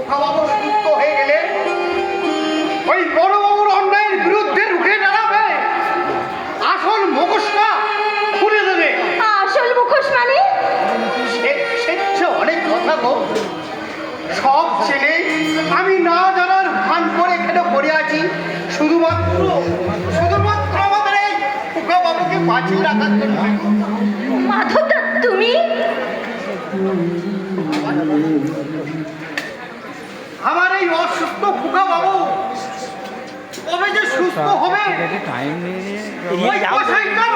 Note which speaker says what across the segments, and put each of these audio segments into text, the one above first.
Speaker 1: খোকাবাবু সুস্থ হয়ে গেলে ওই বড়বাবুর অন্যায়ের বিরুদ্ধে রুখে দাঁড়াবে, আসল মুখোশটা খুলে দেবে।
Speaker 2: আসল মুখোশ মানে?
Speaker 1: সে অনেক কথা গো। সব ছেলে আমি না জানার ভান করে এখানে পড়ে আছি শুধুমাত্র আমাদের এই খোকাবাবুকে বাঁচিয়ে রাখার জন্য।
Speaker 2: মাধবদা, তুমি?
Speaker 1: আমার এই অসুস্থ খোকাবাবু কবে যে সুস্থ হবে,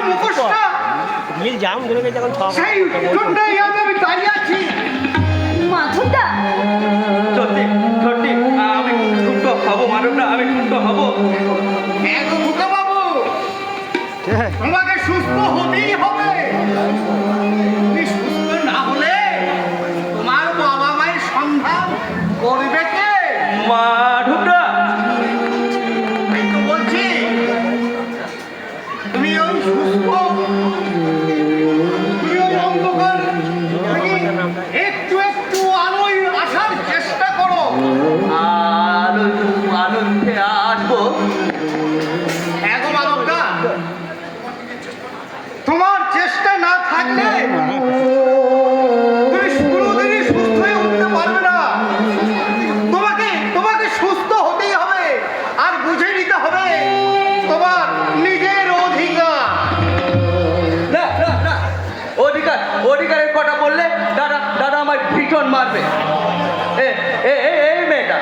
Speaker 1: মুখোশটা সেই জন্যই আমি দাঁড়িয়ে আছি।
Speaker 2: মাধবদা,
Speaker 3: সত্যি সত্যি আমি সুস্থ হবো মাধবদা, আমি সুস্থ হবো।
Speaker 1: খোকাবাবু তোমাকে সুস্থ হতেই হবে। তুমি সুস্থ না হলে তোমার বাবা মায়ের সন্ধান করবে কে?
Speaker 3: মাধবদা,
Speaker 1: আমি তো বলছি তুমি ওই সুস্থ, তুমি ওই অন্ধকার থেকে একটু একটু আলোয় আসার চেষ্টা করো।
Speaker 3: আনন্দে আসবো।
Speaker 1: এত মানবদা, তোমার চেষ্টা না থাকলে তুমি কোনোদিনই সুস্থ হয়ে উঠতে পারবে না। তোমাকে সুস্থ হতেই হবে আর বুঝে নিতে হবে তোমার নিজের অধিকার।
Speaker 3: না না না, অধিকারের কথা বললে দাদা আমার ভীষণ মারবে। এই মেয়েটা,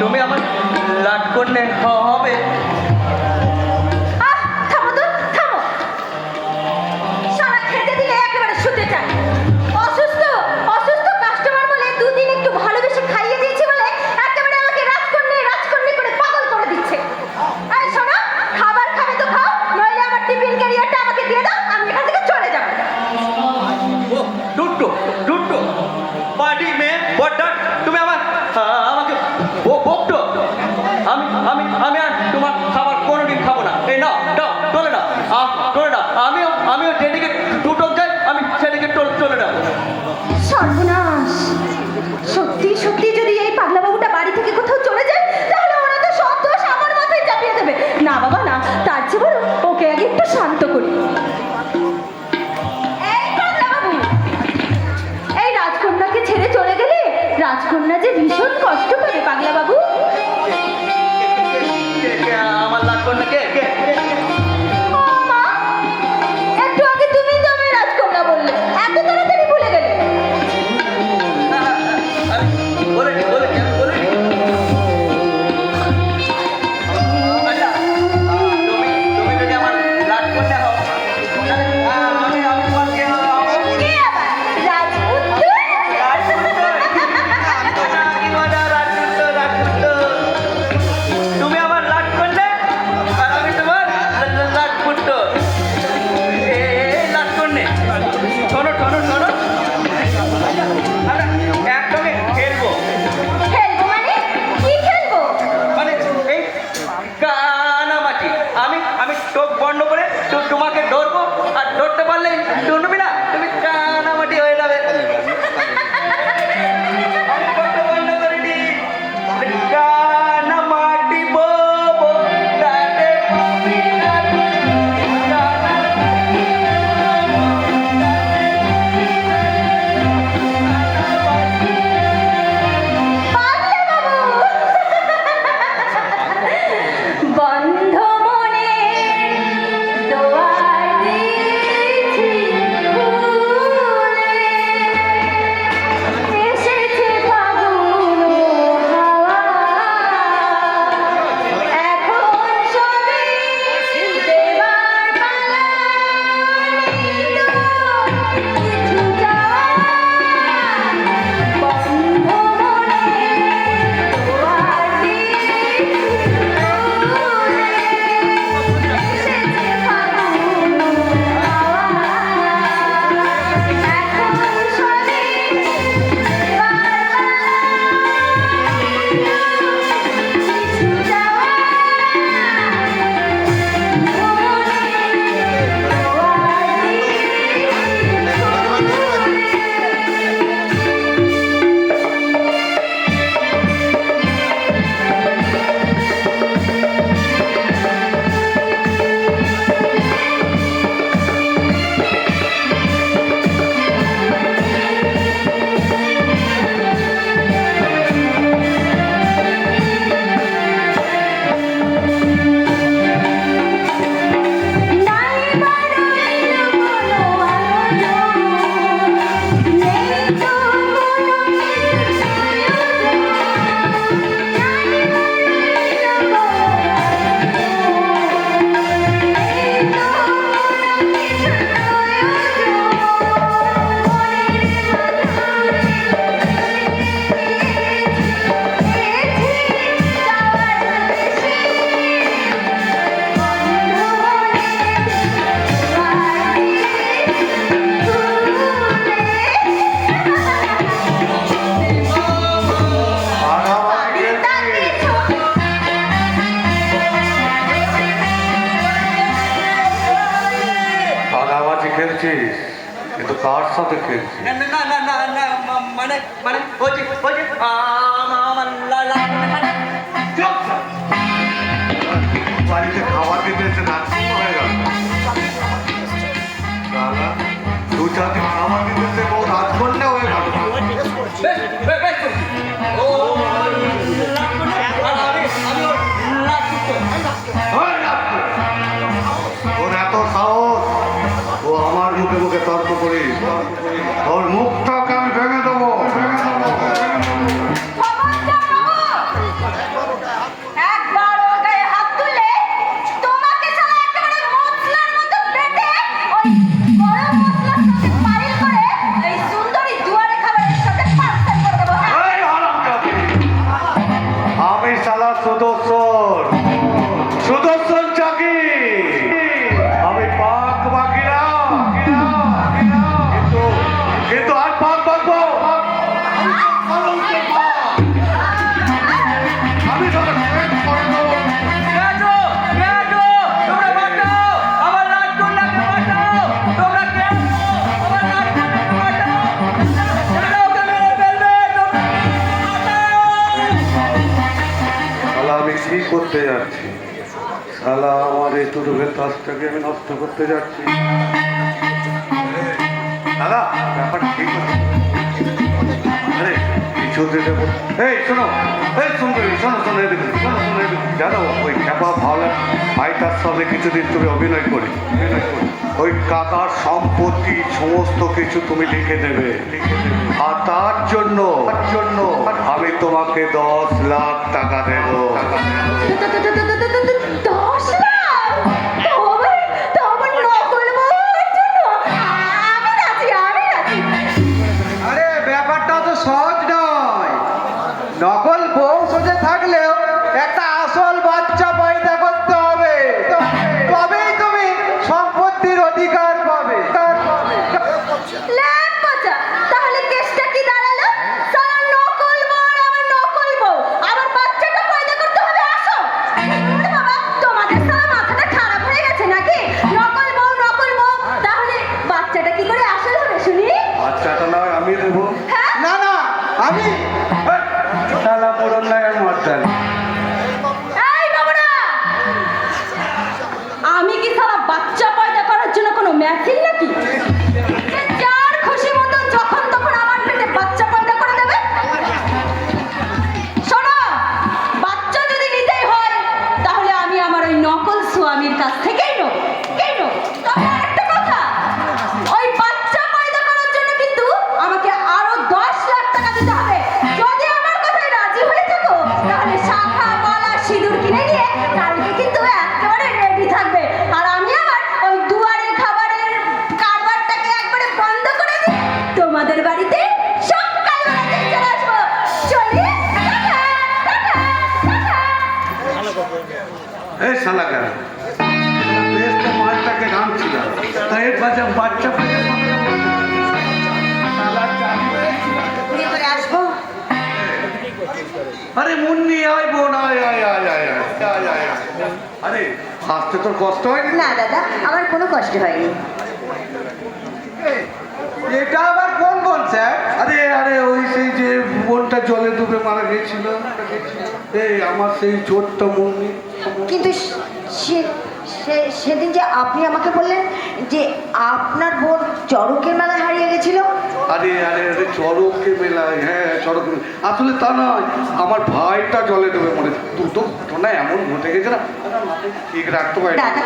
Speaker 3: তুমি আমার লাট করলে হবে?
Speaker 2: থামো তো, থামো। সারা খেতে দিলে একেবারে শুতে চায়। অসুস্থ কাস্টমার বলে দুদিন একটু ভালোবেসে খাইয়ে দিয়েছি বলে একেবারে আমাকে রাজকন্যা করে পাগল করে দিচ্ছে। এই শোনো, খাবার খাবে তো খাও, নইলে আমার টিফিন ক্যারিয়ারটা আমাকে দিয়ে দাও, আমি এখান থেকে চলে যাব।
Speaker 3: দুটো পার্টি মেয়ে বড়, তুমি আমাকে বকতো। আমি আর তোমার খাবার কোনোদিন খাবো না। এই না চলে না, আমিও যেদিকে দুটো যাই আমি সেদিকে চলে যাবো।
Speaker 2: সর্বনাশ! সত্যি যদি এই পাগলা বাবুটা বাড়ি থেকে কোথাও চলে যায় তাহলে ওরা তো সব দোষ আমার মাথায় চাপিয়ে দেবে। না বাবা না, তার চেয়ে বরং ওকে আগে একটু শান্ত করি। এই পাগলা বাবু, এই রাজকন্যাকে ছেড়ে চলে গেলে রাজকন্যা যে ভীষণ কষ্ট পাবে পাগলা বাবু।
Speaker 3: আমার লাট করলে কে?
Speaker 2: ও মা, একটু আগে তুমি তো আমি রাজকন্যা বললে, এত তাড়াতাড়ি ভুলে গেলে?
Speaker 4: মতে খেয়েছি।
Speaker 3: না না না না না না মানে মানে ওই যে আমার
Speaker 4: বাড়িতে খাবার দিতে এসে নার্সিং হয়ে গেল। দাদা, 2-4 দিন খাবার দিতে এসে ও রাজকন্যা হয়ে গেল। ওর এত সাহস, ও আমার মুখে মুখে তর্ক করি, ওর মুখটাকে আমি ভেঙে দেবো।
Speaker 2: একবার ওর গায়ে হাত তুললে তোমাকে ছাড়া একেবারে মশলার মতো বেটে ওই গরম মশলার সাথে পাইল করে এই সুন্দরী দুয়ারে খাবারের সাথে পার্সেল করে দেবো।
Speaker 4: এই হারামজাদি! আমি শালা সুদর্শন চাকি, আমি পাক বাকি না, কিন্তু আর পাক বাকবো। আমি তোকে শেষ করে দেবো। শালা আমি কি করতে যাচ্ছি? শালা আমার এই তুরুভের কাজটাকে আমি নষ্ট করতে যাচ্ছি। দাদা, ব্যাপারটা ঠিক আছে। আরে কিছুতে দেবো। এই শোনো, এই সুন্দরী, শোনো এদিকে, জানো ওই খ্যাপা ভালো ভাইটার সঙ্গে কিছুদিন তুমি অভিনয় করি। ওই কাকার সম্পত্তি সমস্ত কিছু তুমি লিখে দেবে, আর তার জন্য আমি তোমাকে 10 লাখ টাকা দেবো।
Speaker 2: 10 লাখ? তবে নকল বউয়ের জন্য? আমি রাজি।
Speaker 1: আরে ব্যাপারটা তো সহজ নয়। নকল বউ সোজে থাকলেও একটা আসল বাচ্চা পয়দা করতে হবে, তবেই তুমি সম্পত্তির অধিকার পাবে।
Speaker 2: ল্যাব বাজা, তাহলে কেসটা কি দাঁড়ালো? সারা নকল বউ আর আমার নকল বউ, আবার বাচ্চাটা পয়দা করতে হবে। আসো ওরে বাবা, তোমাদের সারা মাথাটা খারাপ হয়ে গেছে নাকি? নকল বউ, তাহলে বাচ্চাটা কি করে আসল হবে শুনি?
Speaker 4: বাচ্চাটা নয় আমি দেবো।
Speaker 2: হ্যাঁ?
Speaker 1: না আমি
Speaker 4: শালা পুরন লাগে মর্দান।
Speaker 2: এই বাবুরা, আমি কি সারা বাচ্চা পয়দা করার জন্য কোনো মেশিন নাকি যে যার খুশি মতো যখন তখন আমার পেটে বাচ্চা পয়দা করে দেবে? শোনো, বাচ্চা যদি নিতেই হয় তাহলে আমি আমার ওই নকল স্বামীর কাছ থেকেই নেব। তবে আরেকটা কথা, ওই বাচ্চা পয়দা করার জন্য কিন্তু আমাকে আরো 10 লাখ টাকা দিতে হবে। যদি আমার কথায় রাজি হয়ে থাকো তাহলে শাখা মালা সিঁদুর কিনে নিয়ে কালকে কিন্তু একেবারে রেডি থাকবে, আর আমি আমার ওই দুয়ারে খাবারের কারবারটাকে একবারে বন্ধ করে দিয়ে তোমাদের বাড়িতে সকালবেলা চলে আসবো। চলি, টাটা।
Speaker 4: এই শালা কেন বেশ তো মাছটাকে রাঁধছিল, তাই এর বাচ্চা
Speaker 2: আসবো।
Speaker 4: আরে মুন্নি আয় বোন আয়। আরে আসতে তোর কষ্ট হয়নি?
Speaker 2: না দাদা, আমার কোনো কষ্ট হয়নি।
Speaker 1: এটা আবার কোন বোন স্যার?
Speaker 4: আরে ওই সেই যে বোনটা জলে ডুবে মারা গেছিল, এই আমার সেই ছোট্ট মুন্নি।
Speaker 2: কিন্তু সেদিন যে আপনি আমাকে বললেন যে আপনার বোন চড়কের মেলায় হারিয়ে গেছিল।
Speaker 4: আরে চড়কের মেলায়, হ্যাঁ চড়কের মেলা। আসলে তা নয়, আমার ভাইটা জলে ডুবে মরে। দুটো ঘটনা এমন ঘটে গেছে না, ঠিক রাখতে পারি।
Speaker 2: দাদা,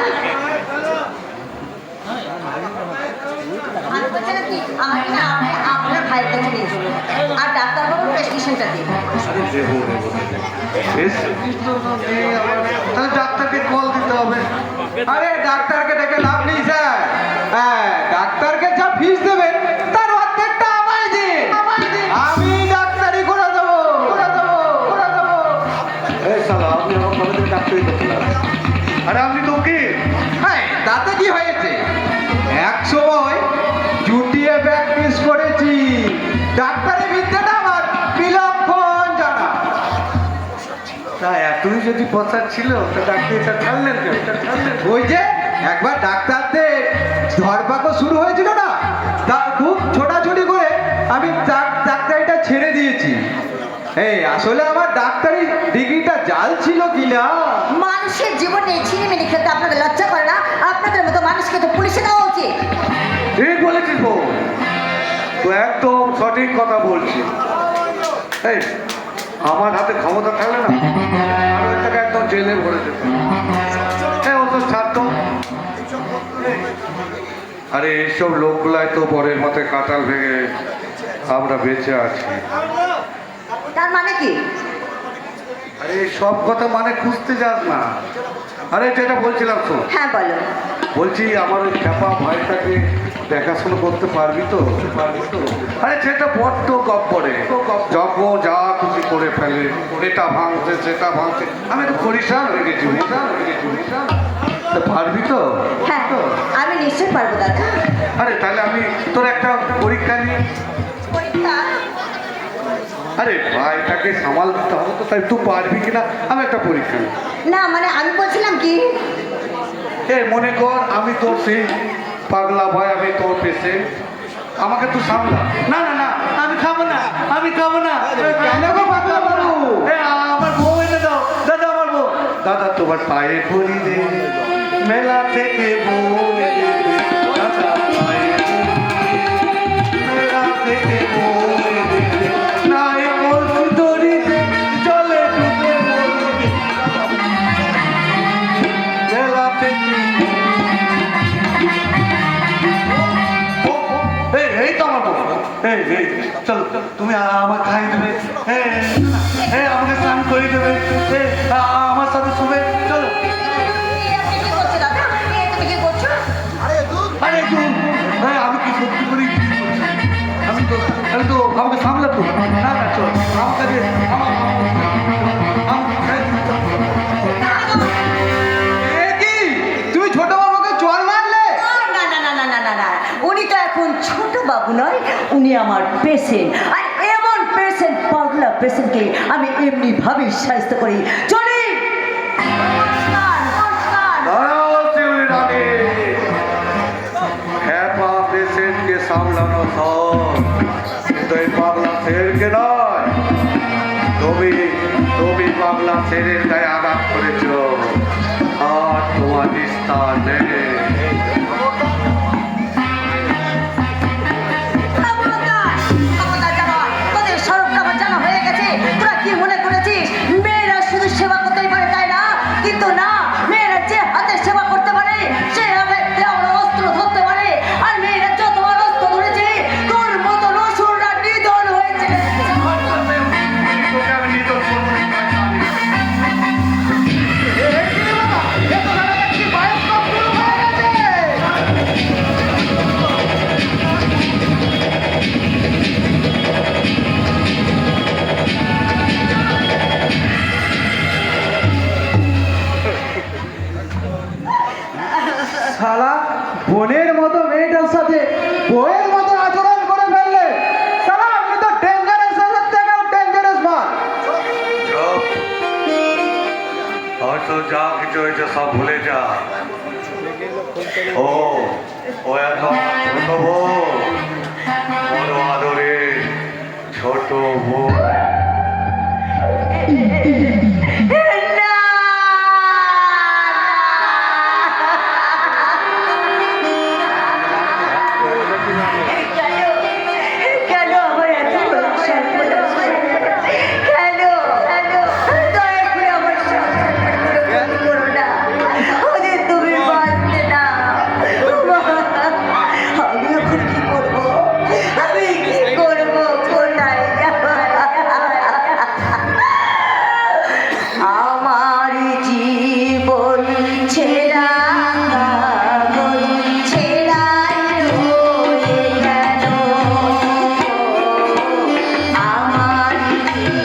Speaker 2: আপনার ভাইকে নিয়ে চলুন আর ডাক্তারবাবুর প্রেসক্রিপশনটা দিন।
Speaker 4: আরে দেবো তাহলে ডাক্তারকে কল দিতে হবে।
Speaker 1: আরে ডাক্তারকে ডেকে লাভ নেই স্যার। হ্যাঁ, ডাক্তারকে যা ফিস দেবেন তার অর্ধেকটা আমায় দিন। আমি ডাক্তারি করে দেবো।
Speaker 4: এই শালা, আপনি আমার কলেজে ডাক্তারি করতে পারেন? আরে আপনি তো কি?
Speaker 1: হ্যাঁ, তাতে কি হয়েছে? এক সময় জুটিয়ে প্র্যাকটিস করেছি। ডাক্তারি বিদ্যাটা আমার বিলক্ষণ জানা।
Speaker 4: তা এতই যদি প্রচার ছিল, তা ডাক্তারিটা ছাড়লেন কেন?
Speaker 1: ওই যে একবার ডাক্তারদের ধরপাকড় শুরু হয়েছিল না, তার খুব ছোটা
Speaker 5: এই আসলে আমার ডাক্তারি ডিগ্রিটা জাল ছিল কিনা
Speaker 2: মানুষের জীবনে ছিনিমিনি খেতে আপনাদের লজ্জা করে না? আপনাদের মতো মানুষকে তো পুলিশে দেওয়া উচিত।
Speaker 4: ঠিক বলেছিস বউ, তো একদম সঠিক কথা বলছিস। এই আমার হাতে ক্ষমতা থাকলে না আর ওইটাকে একদম জেলে ভরে যেত। হ্যাঁ ও তো ছাড়তো। আরে এইসব লোকগুলাই তো পরের মাথায় কাঁঠাল ভেঙে আমরা বেঁচে আছি।
Speaker 2: তার মানে কি?
Speaker 4: আরে সব কথা মানে খুঁজতে যাস না। আরে যেটা বলছিলাম তো,
Speaker 2: হ্যাঁ বলো।
Speaker 4: বলছি আমার ওই খ্যাপা ভাইটাকে দেখাশোনা করতে পারবি তো? আরে সেটা বড্ড গপ করে, যখন যা খুশি করে ফেলে, এটা ভাঙছে সেটা ভাঙছে। আমি তো পরিষ্কার হয়ে গেছি, তা পারবি তো?
Speaker 2: হ্যাঁ আমি নিশ্চয়ই পারবো দাদা।
Speaker 4: আরে তাহলে আমি তোর একটা পরীক্ষা নিই।
Speaker 2: পরীক্ষা?
Speaker 4: আরে ভাইটাকে সামাল দিতে হবে তো, তাই তুই পারবি কিনা আমি একটা পরীক্ষা নিই।
Speaker 2: না মানে আমি বলছিলাম কি,
Speaker 4: মনে কর আমি তোর সেই পাগলা ভাই, আমি তোর পেশেন্ট, আমাকে তুই সামলা। না না না আমি খাবো না, আমি খাবো না।
Speaker 5: কেন গো পাগলা বাবু?
Speaker 4: আমার বউ এনে দাও দাদা, আমার বউ। দাদা তোমার পায়ে পড়ি রে, মেলা থেকে বউ এনে দে। দাদা পায়ে পড়ি রে, মেলা থেকে বউ এনে দে। নাই বলছি দড়িতে জলে ডুবে মরি, মেলা থেকে। এই তো আমার বউ। এই চলো তুমি আমার খাই দেবে, আমাকে স্নান করে দেবে, আমার সাথে শুবে। চলো।
Speaker 2: আপনি কি করছো দাদা? তুমি কি করছো?
Speaker 4: আরে আমি কি সত্যি করি কি করছি? আমি তো আমাকে সামলাতো না। না চল আমাকে আমাকে খাই দিতে হবে।
Speaker 5: এ কি তুমি ছোট বাবুকে চড় মারলে?
Speaker 2: না না না না না না না, উনি তো এখন ছোট বাবু নয়, উনি আমার পেশেন্ট। আর এমন পেশেন্ট, পাগলা পেশেন্টকে আমি এমনি ভাবে সাহায্য করি। চলি। নমস্কার, নমস্কার।
Speaker 4: দাঁড়াও শিউলি রানী, হ্যাপা পেশেন্টকে সামলানো সব, কিন্তু এই পাগলা শেরকে নয়। তুমি পাগলা শেরের গায়ে আঘাত করেছ, আর তোমার নিস্তার নেই।
Speaker 2: খবরদার, খবরদার জানো, তোদের স্বরূপটা আমার জানা হয়ে গেছে। তোরা কি মনে করেছিস মেয়েরা শুধু সেবা করতেই পারে তাই না? কিন্তু না, মেয়েরা যে হাতে সেবা করতে পারে সে হাতে আমরা অস্ত্র ধরতে পারে। আর মেয়েরা যতবার অস্ত্র ধরেছে তোর মতো রসুনরা নিধন হয়েছে।
Speaker 4: তোকে আমি নিদর্শন করি।
Speaker 5: শালা বোনের মতো মেয়েটার সাথে বউয়ের মতো আচরণ করে ফেললে। শালা আপনি তো ডেঞ্জারাস থেকেও ডেঞ্জারাস মাল।
Speaker 4: চুপ। হয়তো যা কিছু হয়েছে সব ভুলে যা। ও এখন ছোট বউ, বড় আদরে ছোট বউ।